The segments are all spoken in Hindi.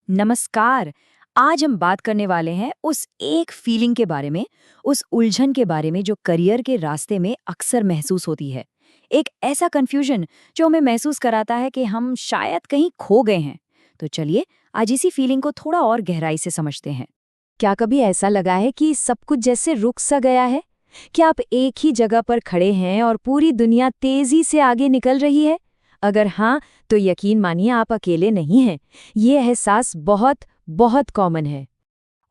नमस्कार। आज हम बात करने वाले हैं उस एक फीलिंग के बारे में, उस उलझन के बारे में जो करियर के रास्ते में अक्सर महसूस होती है। एक ऐसा कंफ्यूजन जो हमें महसूस कराता है कि हम शायद कहीं खो गए हैं। तो चलिए आज इसी फीलिंग को थोड़ा और गहराई से समझते हैं। क्या कभी ऐसा लगा है कि सब कुछ जैसे रुक सा गया है? क्या आप एक ही जगह पर खड़े हैं और पूरी दुनिया तेजी से आगे निकल रही है? अगर हाँ, तो यकीन मानिए आप अकेले नहीं हैं। ये एहसास बहुत बहुत कॉमन है।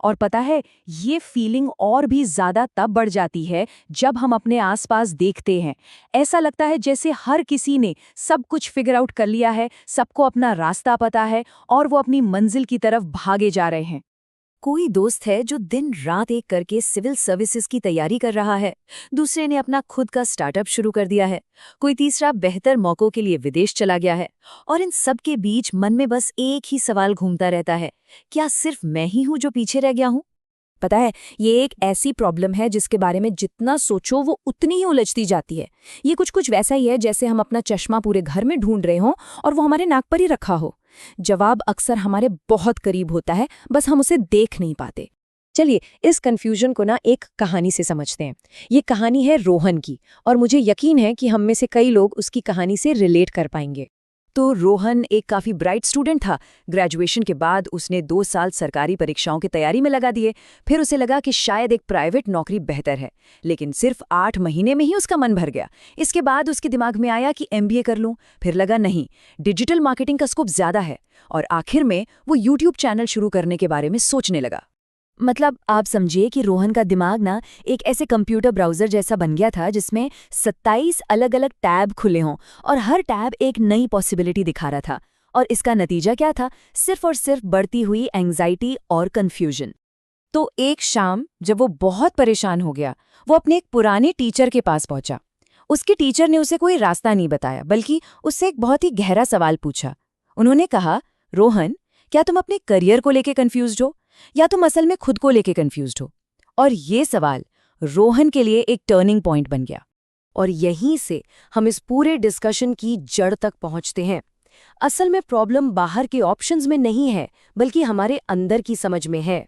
और पता है, ये फीलिंग और भी ज्यादा तब बढ़ जाती है जब हम अपने आसपास देखते हैं। ऐसा लगता है जैसे हर किसी ने सब कुछ फिगर आउट कर लिया है, सबको अपना रास्ता पता है और वो अपनी मंजिल की तरफ भागे जा रहे हैं। कोई दोस्त है जो दिन रात एक करके सिविल सर्विसेज की तैयारी कर रहा है, दूसरे ने अपना खुद का स्टार्टअप शुरू कर दिया है, कोई तीसरा बेहतर मौकों के लिए विदेश चला गया है। और इन सब के बीच मन में बस एक ही सवाल घूमता रहता है, क्या सिर्फ मैं ही हूं जो पीछे रह गया हूं? पता है, ये एक ऐसी प्रॉब्लम है जिसके बारे में जितना सोचो वो उतनी ही उलझती जाती है। ये कुछ कुछ वैसा ही है जैसे हम अपना चश्मा पूरे घर में ढूंढ रहे हों और वो हमारे नाक पर ही रखा हो। जवाब अक्सर हमारे बहुत करीब होता है, बस हम उसे देख नहीं पाते। चलिए इस कंफ्यूजन को ना एक कहानी से समझते हैं। ये कहानी है रोहन की, और मुझे यकीन है कि हम में से कई लोग उसकी कहानी से रिलेट कर पाएंगे। तो रोहन एक काफ़ी ब्राइट स्टूडेंट था। ग्रेजुएशन के बाद उसने 2 साल सरकारी परीक्षाओं की तैयारी में लगा दिए। फिर उसे लगा कि शायद एक प्राइवेट नौकरी बेहतर है, लेकिन सिर्फ 8 महीने में ही उसका मन भर गया। इसके बाद उसके दिमाग में आया कि एमबीए कर लूं। फिर लगा नहीं, डिजिटल मार्केटिंग का स्कोप ज़्यादा है। और आखिर में वो यूट्यूब चैनल शुरू करने के बारे में सोचने लगा। मतलब आप समझिए कि रोहन का दिमाग ना एक ऐसे कंप्यूटर ब्राउज़र जैसा बन गया था जिसमें 27 अलग-अलग टैब खुले हों और हर टैब एक नई पॉसिबिलिटी दिखा रहा था। और इसका नतीजा क्या था? सिर्फ और सिर्फ बढ़ती हुई एंग्जाइटी और कन्फ्यूजन। तो एक शाम जब वो बहुत परेशान हो गया, वो अपने एक पुराने टीचर के पास पहुंचा। उसके टीचर ने उसे कोई रास्ता नहीं बताया, बल्कि उससे एक बहुत ही गहरा सवाल पूछा। उन्होंने कहा, रोहन, क्या तुम अपने करियर को लेके कंफ्यूज्ड हो, या तुम असल में खुद को लेके कंफ्यूज्ड हो? और ये सवाल रोहन के लिए एक टर्निंग पॉइंट बन गया। और यहीं से हम इस पूरे डिस्कशन की जड़ तक पहुंचते हैं। असल में प्रॉब्लम बाहर के ऑप्शंस में नहीं है, बल्कि हमारे अंदर की समझ में है।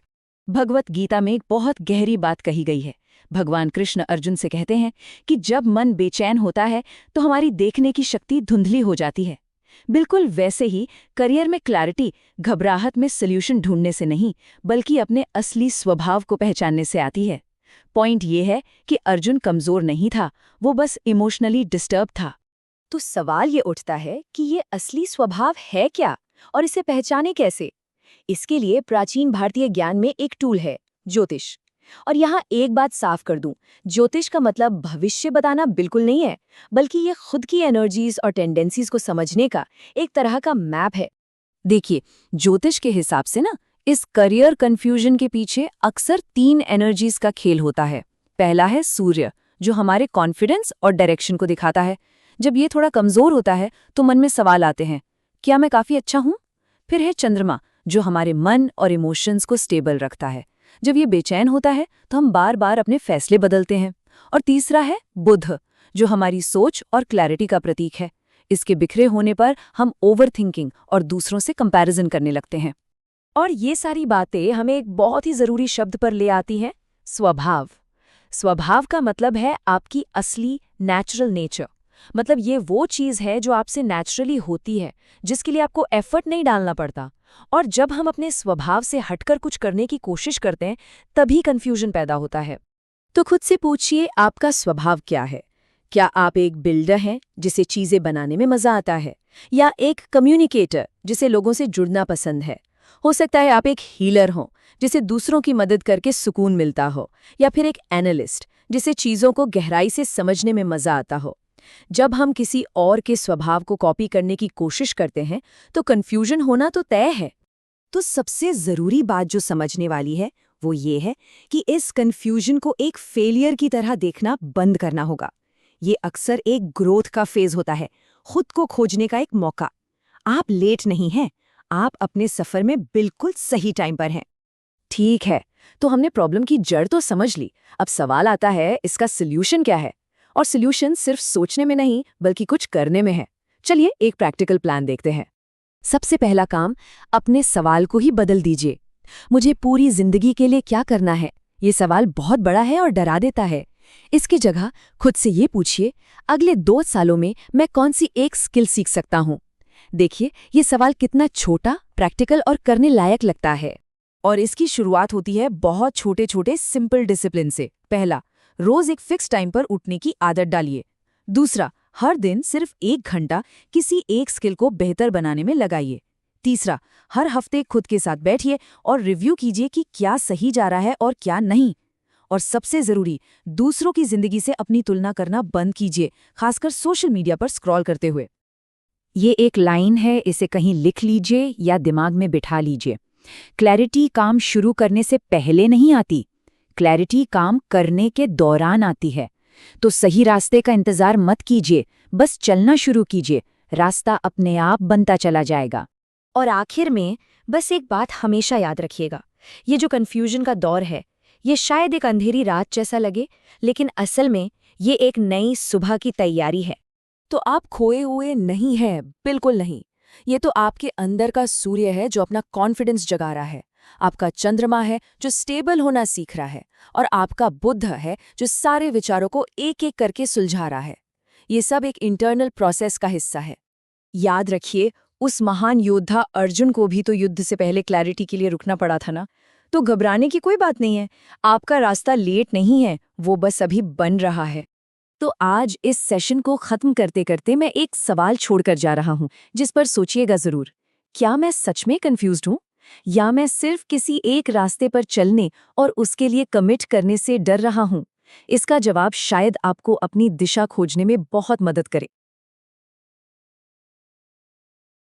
भगवत गीता में एक बहुत गहरी बात कही गई है। भगवान कृष्ण अर्जुन से कहते हैं कि जब मन बेचैन होता है तो हमारी देखने की शक्ति धुंधली हो जाती है। बिल्कुल वैसे ही करियर में क्लैरिटी घबराहट में सॉल्यूशन ढूंढने से नहीं, बल्कि अपने असली स्वभाव को पहचानने से आती है। पॉइंट ये है कि अर्जुन कमजोर नहीं था, वो बस इमोशनली डिस्टर्ब था। तो सवाल ये उठता है कि ये असली स्वभाव है क्या, और इसे पहचाने कैसे? इसके लिए प्राचीन भारतीय ज्ञान में एक टूल है, ज्योतिष। और यहाँ एक बात साफ कर दूं, ज्योतिष का मतलब भविष्य बताना बिल्कुल नहीं है, बल्कि ये खुद की एनर्जीज और टेंडेंसीज को समझने का एक तरह का मैप है। देखिए, ज्योतिष के हिसाब से ना इस करियर कंफ्यूजन के पीछे अक्सर 3 एनर्जीज का खेल होता है। पहला है सूर्य, जो हमारे कॉन्फिडेंस और डायरेक्शन को दिखाता है। जब ये थोड़ा कमजोर होता है तो मन में सवाल आते हैं, क्या मैं काफी अच्छा हूं? फिर है चंद्रमा, जो हमारे मन और इमोशंस को स्टेबल रखता है। जब ये बेचैन होता है तो हम बार बार अपने फैसले बदलते हैं। और तीसरा है बुध, जो हमारी सोच और क्लैरिटी का प्रतीक है। इसके बिखरे होने पर हम ओवर थिंकिंग और दूसरों से कंपैरिजन करने लगते हैं। और ये सारी बातें हमें एक बहुत ही जरूरी शब्द पर ले आती हैं, स्वभाव। स्वभाव का मतलब है आपकी असली नेचुरल नेचर। मतलब ये वो चीज़ है जो आपसे नेचुरली होती है, जिसके लिए आपको एफर्ट नहीं डालना पड़ता। और जब हम अपने स्वभाव से हटकर कुछ करने की कोशिश करते हैं, तभी कन्फ्यूजन पैदा होता है। तो खुद से पूछिए, आपका स्वभाव क्या है? क्या आप एक बिल्डर हैं जिसे चीज़ें बनाने में मज़ा आता है, या एक कम्युनिकेटर जिसे लोगों से जुड़ना पसंद है? हो सकता है आप एक हीलर हों जिसे दूसरों की मदद करके सुकून मिलता हो, या फिर एक एनालिस्ट जिसे चीज़ों को गहराई से समझने में मज़ा आता हो। जब हम किसी और के स्वभाव को कॉपी करने की कोशिश करते हैं तो कन्फ्यूजन होना तो तय है। तो सबसे जरूरी बात जो समझने वाली है वो ये है कि इस कन्फ्यूजन को एक फेलियर की तरह देखना बंद करना होगा। ये अक्सर एक ग्रोथ का फेज होता है, खुद को खोजने का एक मौका। आप लेट नहीं हैं, आप अपने सफर में बिल्कुल सही टाइम पर हैं। ठीक है, तो हमने प्रॉब्लम की जड़ तो समझ ली। अब सवाल आता है, इसका सॉल्यूशन क्या है? और सॉल्यूशन सिर्फ सोचने में नहीं, बल्कि कुछ करने में है। चलिए एक प्रैक्टिकल प्लान देखते हैं। सबसे पहला काम, अपने सवाल को ही बदल दीजिए। मुझे पूरी जिंदगी के लिए क्या करना है? ये सवाल बहुत बड़ा है और डरा देता है। इसकी जगह खुद से ये पूछिए, अगले 2 सालों में मैं कौन सी एक स्किल सीख सकता हूँ? देखिए, ये सवाल कितना छोटा, प्रैक्टिकल और करने लायक लगता है। और इसकी शुरुआत होती है बहुत छोटे छोटे सिंपल डिसिप्लिन से। पहला, रोज एक फिक्स टाइम पर उठने की आदत डालिए। दूसरा, हर दिन सिर्फ 1 घंटा किसी एक स्किल को बेहतर बनाने में लगाइए। तीसरा, हर हफ्ते खुद के साथ बैठिए और रिव्यू कीजिए कि क्या सही जा रहा है और क्या नहीं। और सबसे जरूरी, दूसरों की जिंदगी से अपनी तुलना करना बंद कीजिए, खासकर सोशल मीडिया पर स्क्रॉल करते हुए। ये एक लाइन है, इसे कहीं लिख लीजिए या दिमाग में बिठा लीजिए। क्लैरिटी काम शुरू करने से पहले नहीं आती, क्लैरिटी काम करने के दौरान आती है। तो सही रास्ते का इंतजार मत कीजिए, बस चलना शुरू कीजिए, रास्ता अपने आप बनता चला जाएगा। और आखिर में बस एक बात हमेशा याद रखिएगा, ये जो कन्फ्यूजन का दौर है, ये शायद एक अंधेरी रात जैसा लगे, लेकिन असल में ये एक नई सुबह की तैयारी है। तो आप खोए हुए नहीं हैं, बिल्कुल नहीं। ये तो आपके अंदर का सूर्य है जो अपना कॉन्फिडेंस जगा रहा है, आपका चंद्रमा है जो स्टेबल होना सीख रहा है, और आपका बुद्ध है जो सारे विचारों को एक एक करके सुलझा रहा है। ये सब एक इंटरनल प्रोसेस का हिस्सा है। याद रखिए, उस महान योद्धा अर्जुन को भी तो युद्ध से पहले क्लैरिटी के लिए रुकना पड़ा था ना। तो घबराने की कोई बात नहीं है, आपका रास्ता लेट नहीं है, वो बस अभी बन रहा है। तो आज इस सेशन को खत्म करते करते मैं एक सवाल छोड़कर जा रहा हूं, जिस पर सोचिएगा जरूर। क्या मैं सच में कंफ्यूज्ड हूं, या मैं सिर्फ किसी एक रास्ते पर चलने और उसके लिए कमिट करने से डर रहा हूं? इसका जवाब शायद आपको अपनी दिशा खोजने में बहुत मदद करे।